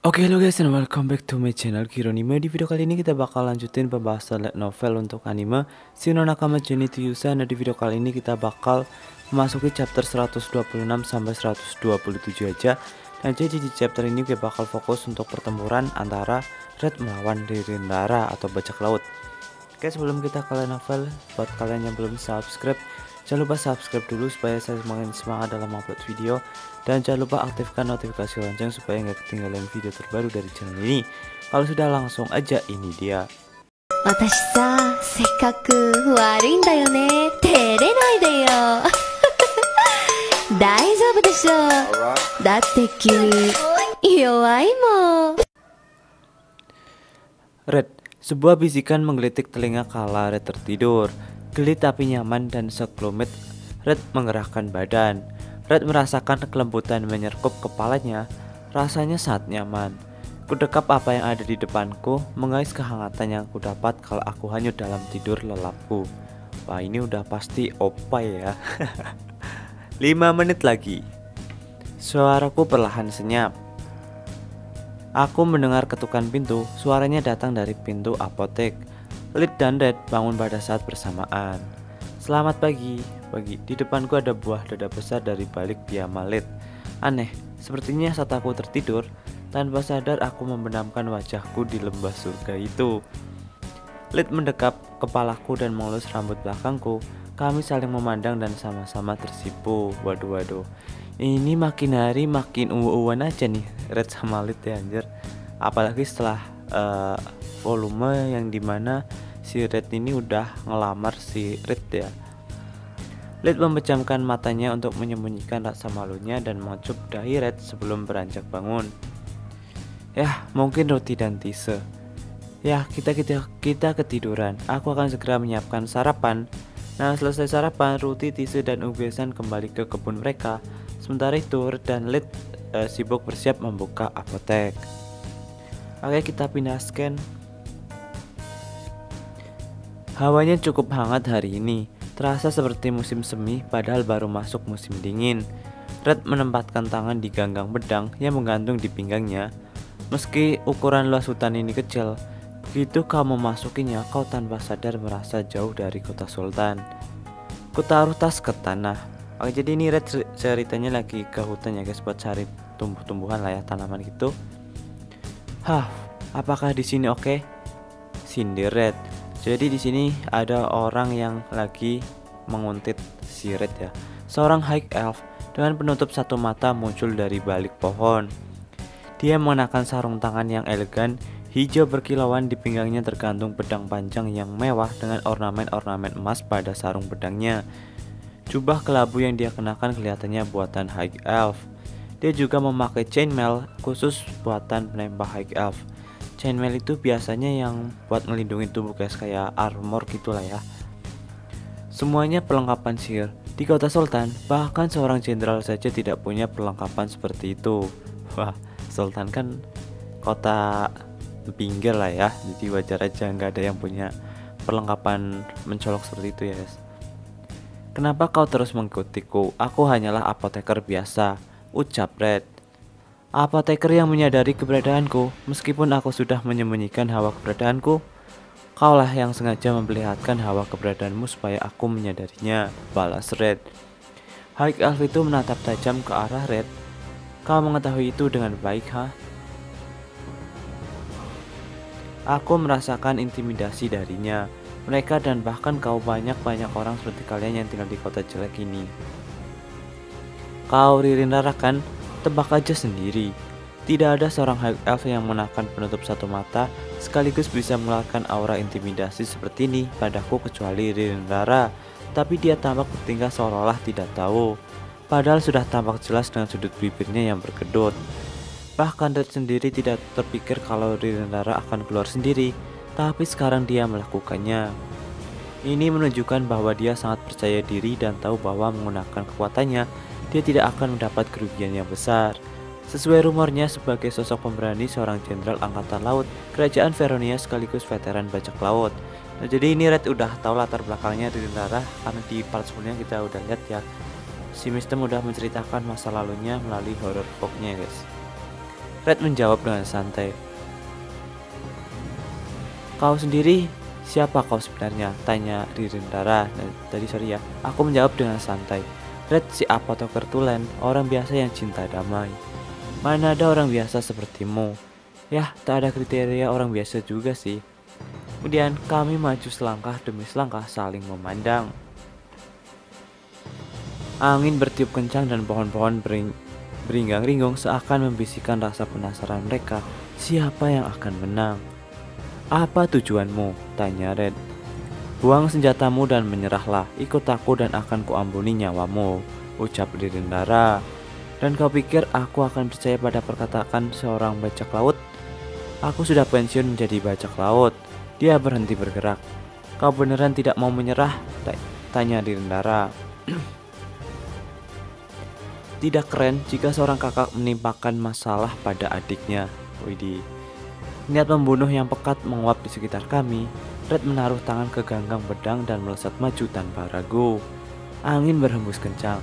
Oke, halo guys, and welcome back to my channel Kironime. Di video kali ini kita bakal lanjutin pembahasan light novel untuk anime Shino Nakama Journey to Yusa. Nah, di video kali ini kita bakal memasuki chapter 126 sampai 127 aja. Dan jadi di chapter ini kita bakal fokus untuk pertempuran antara Red melawan Ririndara atau bajak laut. Oke, sebelum kita ke light novel, buat kalian yang belum subscribe, jangan lupa subscribe dulu supaya saya semakin semangat dalam upload video. Dan jangan lupa aktifkan notifikasi lonceng supaya nggak ketinggalan video terbaru dari channel ini. Kalau sudah, langsung aja, ini dia. 私さ、せっかく悪いんだよね。照れないでよ。大丈夫でしょ。だって君、弱いもん。 Red, sebuah bisikan menggelitik telinga kala Red tertidur. Geli tapi nyaman dan sekelumit Red menggerakkan badan. Red merasakan kelembutan menyerkup kepalanya. Rasanya sangat nyaman. Kudekap apa yang ada di depanku, mengais kehangatan yang kudapat kalau aku hanyut dalam tidur lelapku. Wah, ini udah pasti opai ya. 5 menit lagi. Suaraku perlahan senyap. Aku mendengar ketukan pintu. Suaranya datang dari pintu apotek. Lid dan Red bangun pada saat bersamaan. Selamat pagi. Di depanku ada buah dada besar dari balik piyama Lid. Aneh, sepertinya saat aku tertidur, tanpa sadar aku membenamkan wajahku di lembah surga itu. Lid mendekap kepalaku dan mengelus rambut belakangku. Kami saling memandang dan sama-sama tersipu. Waduh, ini makin hari makin uwan aja nih Red sama Lid ya, anjir. Apalagi setelah volume yang dimana si Red ini udah ngelamar si Red ya. Lid memejamkan matanya untuk menyembunyikan rasa malunya dan mengecup dahi Red sebelum beranjak bangun. Yah, mungkin roti dan tise. Yah, kita ketiduran. Aku akan segera menyiapkan sarapan. Nah, selesai sarapan, Ruti, Tise, dan Ubesan kembali ke kebun mereka. Sementara itu, Red dan Lid sibuk bersiap membuka apotek. Oke, kita pindah scan. Hawanya cukup hangat hari ini. Terasa seperti musim semi padahal baru masuk musim dingin. Red menempatkan tangan di ganggang pedang yang menggantung di pinggangnya. Meski ukuran luas hutan ini kecil, begitu kau memasukinya, kau tanpa sadar merasa jauh dari kota Sultan. Ku taruh tas ke tanah. Oke, jadi ini Red ceritanya lagi ke hutan ya guys, buat cari tumbuh-tumbuhan lah ya, tanaman gitu. Hah, apakah di sini oke? Sindir Red. Jadi di sini ada orang yang lagi menguntit si Red ya. Seorang high elf dengan penutup satu mata muncul dari balik pohon. Dia mengenakan sarung tangan yang elegan, hijau berkilauan, di pinggangnya tergantung pedang panjang yang mewah dengan ornamen-ornamen emas pada sarung pedangnya. Jubah kelabu yang dia kenakan kelihatannya buatan high elf. Dia juga memakai chainmail khusus buatan penembak high elf. Chainmail itu biasanya yang buat melindungi tubuh guys, kayak armor gitulah ya. Semuanya perlengkapan sihir. Di kota Sultan, bahkan seorang jenderal saja tidak punya perlengkapan seperti itu. Wah, Sultan kan kota pinggir lah ya, jadi wajar aja nggak ada yang punya perlengkapan mencolok seperti itu ya guys. Kenapa kau terus mengikutiku? Aku hanyalah apoteker biasa, ucap Red. Apoteker yang menyadari keberadaanku, meskipun aku sudah menyembunyikan hawa keberadaanku. Kaulah yang sengaja memperlihatkan hawa keberadaanmu supaya aku menyadarinya, balas Red. High Elf itu menatap tajam ke arah Red. Kau mengetahui itu dengan baik, ha? Aku merasakan intimidasi darinya. Mereka dan bahkan kau, banyak orang seperti kalian yang tinggal di kota jelek ini. Kau Ririndara kan? Tebak aja sendiri. Tidak ada seorang high elf yang mengenakan penutup satu mata sekaligus bisa mengeluarkan aura intimidasi seperti ini padaku kecuali Ririndara. Tapi dia tampak bertingkah seolah-olah tidak tahu. Padahal sudah tampak jelas dengan sudut bibirnya yang berkedut. Bahkan Red sendiri tidak terpikir kalau Ririndara akan keluar sendiri, tapi sekarang dia melakukannya. Ini menunjukkan bahwa dia sangat percaya diri dan tahu bahwa menggunakan kekuatannya, dia tidak akan mendapat kerugian yang besar. Sesuai rumornya, sebagai sosok pemberani, seorang jenderal angkatan laut kerajaan Veronia sekaligus veteran bajak laut. Nah, jadi ini Red udah tahu latar belakangnya Ririndara karena di part sebelumnya kita udah lihat ya, si Mistem udah menceritakan masa lalunya melalui horror folknya guys. Red menjawab dengan santai. Kau sendiri, siapa kau sebenarnya? Tanya Ririndara. Aku menjawab dengan santai. Red, si apoteker tulen, orang biasa yang cinta damai. Mana ada orang biasa sepertimu? Yah, tak ada kriteria orang biasa juga sih. Kemudian kami maju selangkah demi selangkah saling memandang. Angin bertiup kencang dan pohon-pohon beringgang-ringgung seakan membisikkan rasa penasaran mereka. Siapa yang akan menang? Apa tujuanmu? Tanya Red. Buang senjatamu dan menyerahlah. Ikut aku dan akan kuampuni nyawamu, ucap Ririndara. Dan kau pikir aku akan percaya pada perkataan seorang bajak laut? Aku sudah pensiun menjadi bajak laut. Dia berhenti bergerak. Kau beneran tidak mau menyerah? Tanya Ririndara. Tidak keren jika seorang kakak menimpakan masalah pada adiknya. Widih. Niat membunuh yang pekat menguap di sekitar kami. Red menaruh tangan ke ganggang pedang dan melesat maju tanpa ragu. Angin berhembus kencang.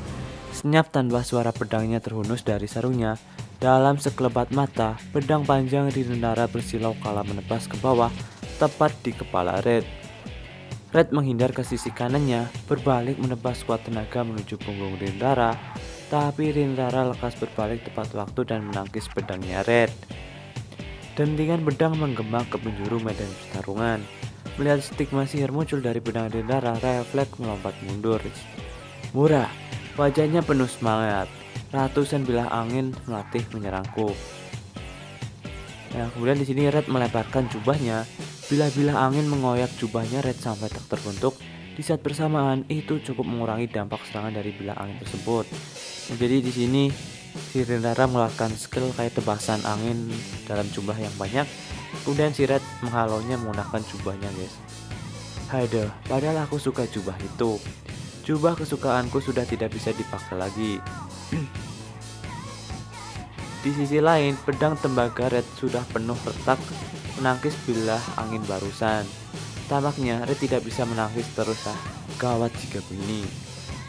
Senyap tanpa suara pedangnya terhunus dari sarungnya. Dalam sekelebat mata, pedang panjang Ririndara bersilau kala menebas ke bawah, tepat di kepala Red. Red menghindar ke sisi kanannya, berbalik menebas kuat tenaga menuju punggung Ririndara. Tapi Ririndara lekas berbalik tepat waktu dan menangkis pedangnya Red. Dentingan pedang menggema ke penjuru medan pertarungan. Melihat stigma sihir muncul dari pedang Ririndara, refleks melompat mundur. Murah, wajahnya penuh semangat. Ratusan bilah angin melatih menyerangku. Nah, kemudian di sini Red melemparkan jubahnya. Bilah-bilah angin mengoyak jubahnya Red sampai tak terbentuk. Di saat bersamaan itu cukup mengurangi dampak serangan dari bilah angin tersebut. Nah, jadi di sini si Ririndara mengeluarkan skill kayak tebasan angin dalam jumlah yang banyak. Kemudian si Red menghalaunya menggunakan jubahnya, guys. Haduh, padahal aku suka jubah itu. Jubah kesukaanku sudah tidak bisa dipakai lagi. Di sisi lain, pedang tembaga Red sudah penuh retak menangkis bilah angin barusan. Tampaknya Red tidak bisa menangkis terus. Gawat jika begini.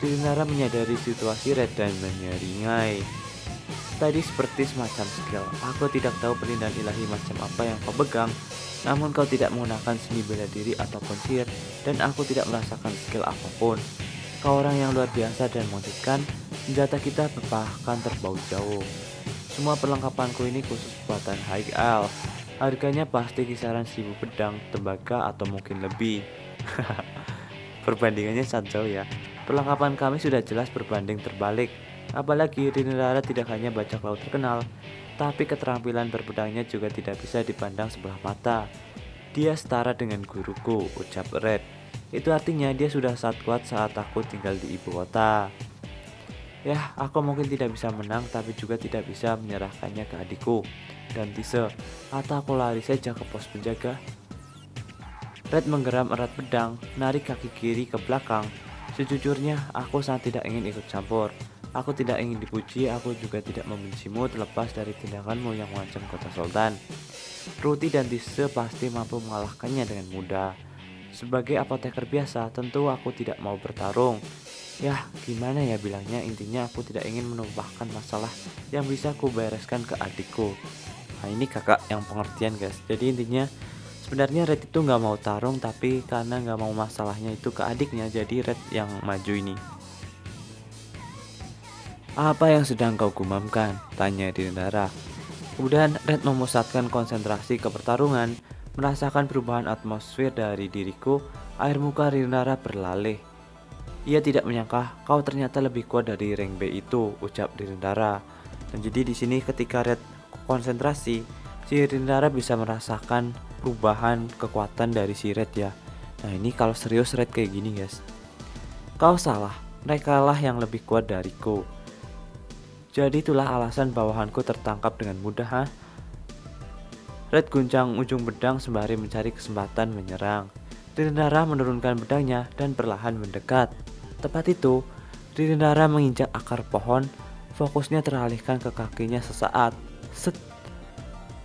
Ririndara menyadari situasi Red dan menyeringai. Tadi seperti semacam skill. Aku tidak tahu perlindahan ilahi macam apa yang kau pegang. Namun kau tidak menggunakan seni bela diri ataupun sihir. Dan aku tidak merasakan skill apapun. Kau orang yang luar biasa dan mengejutkan. Senjata kita bahkan terbau jauh. Semua perlengkapanku ini khusus buatan High Elf. Harganya pasti kisaran 1000 pedang tembaga atau mungkin lebih. Perbandingannya sangat jauh ya. Perlengkapan kami sudah jelas berbanding terbalik. Apalagi Ririndara tidak hanya bajak laut terkenal, tapi keterampilan berpedangnya juga tidak bisa dipandang sebelah mata. Dia setara dengan guruku, ucap Red. Itu artinya dia sudah sangat kuat saat aku tinggal di ibu kota. Yah, aku mungkin tidak bisa menang, tapi juga tidak bisa menyerahkannya ke adikku dan Tise. Atau aku lari saja ke pos penjaga. Red menggeram erat pedang, narik kaki kiri ke belakang. Sejujurnya, aku sangat tidak ingin ikut campur. Aku tidak ingin dipuji, aku juga tidak membencimu terlepas dari tindakanmu yang mengancam kota Sultan. Ruti dan Tise pasti mampu mengalahkannya dengan mudah. Sebagai apoteker biasa, tentu aku tidak mau bertarung. Yah, gimana ya bilangnya, intinya aku tidak ingin menumpahkan masalah yang bisa ku bereskan ke adikku. Nah, ini kakak yang pengertian, guys. Jadi intinya sebenarnya Red itu nggak mau tarung, tapi karena nggak mau masalahnya itu ke adiknya, jadi Red yang maju ini. Apa yang sedang kau gumamkan? Tanya Ririndara. Kemudian Red memusatkan konsentrasi ke pertarungan. Merasakan perubahan atmosfer dari diriku, air muka Ririndara berlaleh. Ia tidak menyangka kau ternyata lebih kuat dari rank B itu, ucap Ririndara. Dan jadi di sini ketika Red konsentrasi, si Ririndara bisa merasakan perubahan kekuatan dari si Red ya. Nah, ini kalau serius Red kayak gini, guys. Kau salah, mereka lah yang lebih kuat dariku. Jadi itulah alasan bawahanku tertangkap dengan mudah, ha? Red guncang ujung pedang sembari mencari kesempatan menyerang. Ririndara menurunkan pedangnya dan perlahan mendekat. Tepat itu, Ririndara menginjak akar pohon. Fokusnya teralihkan ke kakinya sesaat. Set.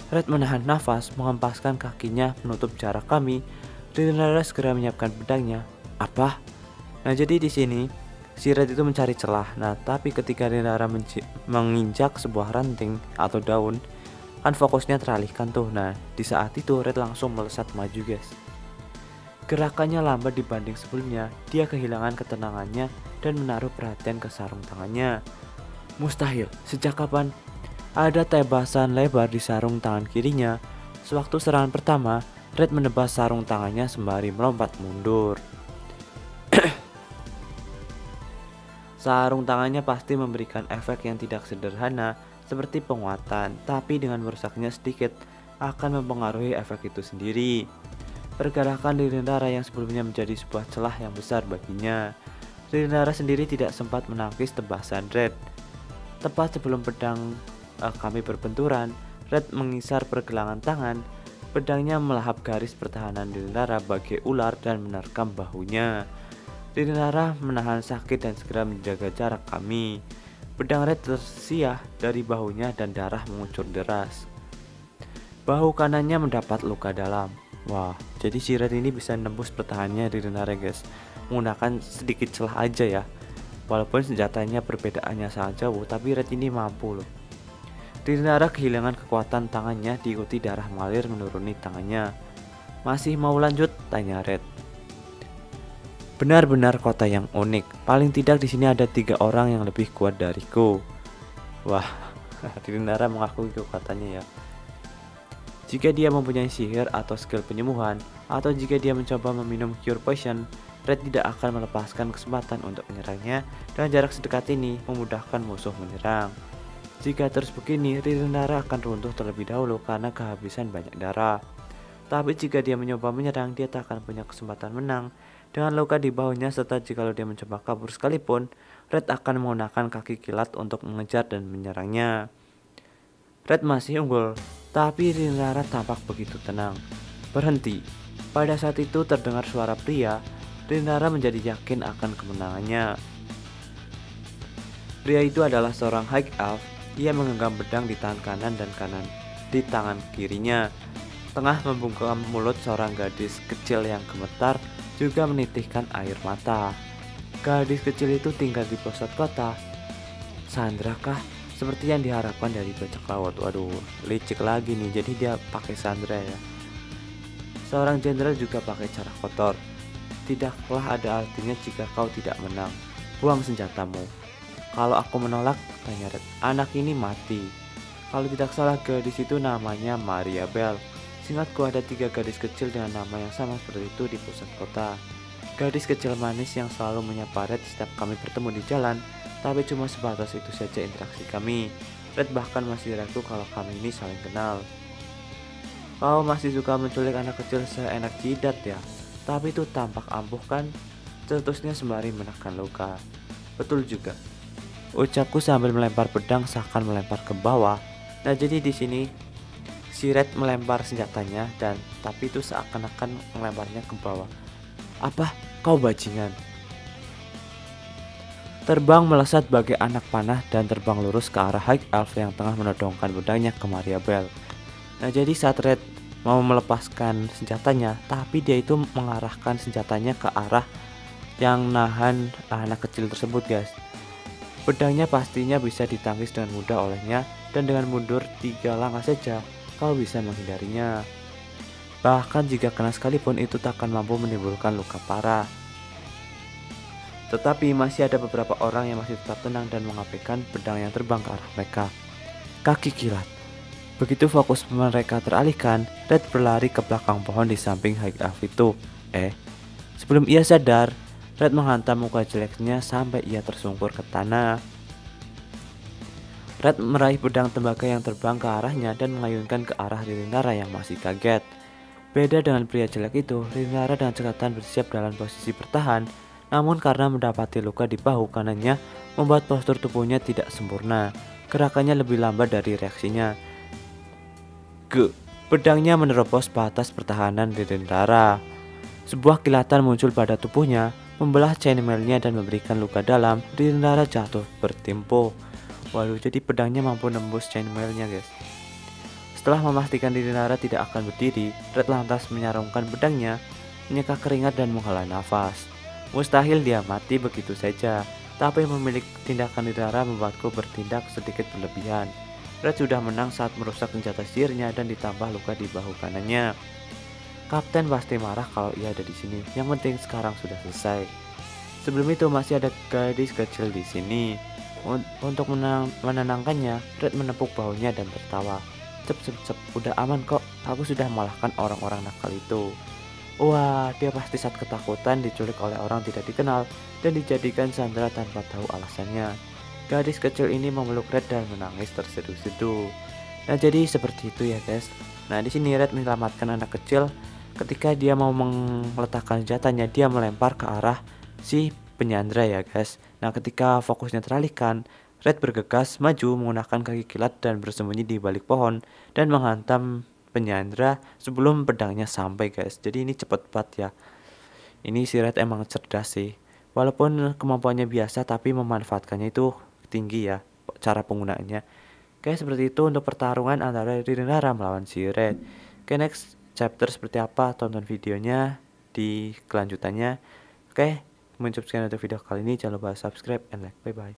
Red menahan nafas, menghempaskan kakinya menutup jarak kami. Ririndara segera menyiapkan pedangnya. Apa? Nah, jadi di sini si Red itu mencari celah. Nah, tapi ketika Ririndara menginjak sebuah ranting atau daun, Kan fokusnya teralihkan tuh. Nah, di saat itu Red langsung melesat maju guys. Gerakannya lambat dibanding sebelumnya. Dia kehilangan ketenangannya dan menaruh perhatian ke sarung tangannya. Mustahil, sejak kapan ada tebasan lebar di sarung tangan kirinya? Sewaktu serangan pertama, Red menebas sarung tangannya sembari melompat mundur. Sarung tangannya pasti memberikan efek yang tidak sederhana seperti penguatan, tapi dengan merusaknya sedikit akan mempengaruhi efek itu sendiri. Pergerakan Lirindara yang sebelumnya menjadi sebuah celah yang besar baginya. Lirindara sendiri tidak sempat menangkis tebasan Red. Tepat sebelum pedang kami berbenturan, Red mengisar pergelangan tangan. Pedangnya melahap garis pertahanan Lirindara bagai ular dan menerkam bahunya. Lirindara menahan sakit dan segera menjaga jarak kami. Pedang Red tersiah dari bahunya dan darah mengucur deras. Bahu kanannya mendapat luka dalam. Wah, jadi si Red ini bisa nembus pertahanannya Lirindara guys, menggunakan sedikit celah aja ya. Walaupun senjatanya perbedaannya sangat jauh, tapi Red ini mampu loh. Lirindara kehilangan kekuatan tangannya diikuti darah mengalir menuruni tangannya. Masih mau lanjut? Tanya Red. Benar-benar kota yang unik. Paling tidak di sini ada 3 orang yang lebih kuat dariku. Wah, Lirindara mengakui kekuatannya ya. Jika dia mempunyai sihir atau skill penyembuhan, atau jika dia mencoba meminum cure potion, Red tidak akan melepaskan kesempatan untuk menyerangnya. Dan jarak sedekat ini memudahkan musuh menyerang. Jika terus begini, Lirindara akan runtuh terlebih dahulu karena kehabisan banyak darah. Tapi jika dia mencoba menyerang, dia tak akan punya kesempatan menang. Dengan luka di bahunya serta jikalau dia mencoba kabur sekalipun, Red akan menggunakan kaki kilat untuk mengejar dan menyerangnya. Red masih unggul, tapi Lirindara tampak begitu tenang. Berhenti. Pada saat itu terdengar suara pria. Lirindara menjadi yakin akan kemenangannya. Pria itu adalah seorang High Elf. Ia menggenggam pedang di tangan kanan dan di tangan kirinya. Tengah membungkam mulut seorang gadis kecil yang gemetar, juga menitihkan air mata. Gadis kecil itu tinggal di pusat kota. Sandra kah? Seperti yang diharapkan dari bajak laut. Waduh, licik lagi nih. Jadi dia pakai Sandra ya. Seorang jenderal juga pakai cara kotor. Tidaklah ada artinya jika kau tidak menang. Buang senjatamu. Kalau aku menolak, tanya Red, anak ini mati. Kalau tidak salah, gadis itu namanya Maria Bell. Seingatku ada 3 gadis kecil dengan nama yang sama seperti itu di pusat kota. Gadis kecil manis yang selalu menyapa Red setiap kami bertemu di jalan, tapi cuma sebatas itu saja interaksi kami. Red bahkan masih ragu kalau kami ini saling kenal. Kau masih suka menculik anak kecil seenak jidat ya? Tapi itu tampak ampuh kan? Cetusnya sembari menekan luka. Betul juga, ucapku sambil melempar pedang seakan melempar ke bawah. Nah, jadi di sini si Red melempar senjatanya tapi itu seakan-akan melemparnya ke bawah. Apa? Kau bajingan. Terbang melesat bagai anak panah dan terbang lurus ke arah High Elf yang tengah menodongkan pedangnya ke Maria Bell. Nah, jadi saat Red mau melepaskan senjatanya, tapi dia itu mengarahkan senjatanya ke arah yang nahan anak kecil tersebut guys. Pedangnya pastinya bisa ditangkis dengan mudah olehnya, dan dengan mundur 3 langkah saja kau bisa menghindarinya. Bahkan jika kena sekalipun itu tak akan mampu menimbulkan luka parah. Tetapi masih ada beberapa orang yang masih tetap tenang dan mengabaikan pedang yang terbang ke arah mereka. Kaki kilat. Begitu fokus mereka teralihkan, Red berlari ke belakang pohon di samping High Elf itu. Sebelum ia sadar, Red menghantam muka jeleknya sampai ia tersungkur ke tanah. Red meraih pedang tembaga yang terbang ke arahnya dan mengayunkan ke arah Lirindara yang masih kaget. Beda dengan pria jelek itu, Lirindara dengan cekatan bersiap dalam posisi bertahan, namun karena mendapati luka di bahu kanannya membuat postur tubuhnya tidak sempurna. Gerakannya lebih lambat dari reaksinya. Pedangnya menerobos batas pertahanan Lirindara. Sebuah kilatan muncul pada tubuhnya, membelah chainmailnya dan memberikan luka dalam. Lirindara jatuh bertimpu. Waduh, jadi pedangnya mampu nembus chainmailnya guys. Setelah memastikan Lirindara tidak akan berdiri, Red lantas menyarungkan pedangnya, menyeka keringat dan menghela nafas. Mustahil dia mati begitu saja, tapi memiliki tindakan Lirindara membuatku bertindak sedikit berlebihan. Red sudah menang saat merusak senjata sihirnya dan ditambah luka di bahu kanannya. Kapten pasti marah kalau ia ada di sini. Yang penting sekarang sudah selesai. Sebelum itu masih ada gadis kecil di sini. Untuk menenangkannya, Red menepuk bahunya dan tertawa. Cep cep cep, udah aman kok. Aku sudah mengalahkan orang-orang nakal itu. Wah, dia pasti sangat ketakutan diculik oleh orang tidak dikenal dan dijadikan sandera tanpa tahu alasannya. Gadis kecil ini memeluk Red dan menangis terseduh-seduh. Nah, jadi seperti itu ya, guys. Nah, di sini Red menyelamatkan anak kecil. Ketika dia mau meletakkan senjatanya, dia melempar ke arah si penyandra ya, guys. Nah, ketika fokusnya teralihkan, Red bergegas maju menggunakan kaki kilat dan bersembunyi di balik pohon dan menghantam penyandra sebelum pedangnya sampai, guys. Jadi ini cepet banget ya. Ini si Red emang cerdas sih. Walaupun kemampuannya biasa tapi memanfaatkannya itu tinggi ya cara penggunaannya. Oke, seperti itu untuk pertarungan antara Rinara melawan si Red. Oke, next chapter seperti apa, tonton videonya di kelanjutannya. Oke, sekian untuk video kali ini. Jangan lupa subscribe and like. Bye bye.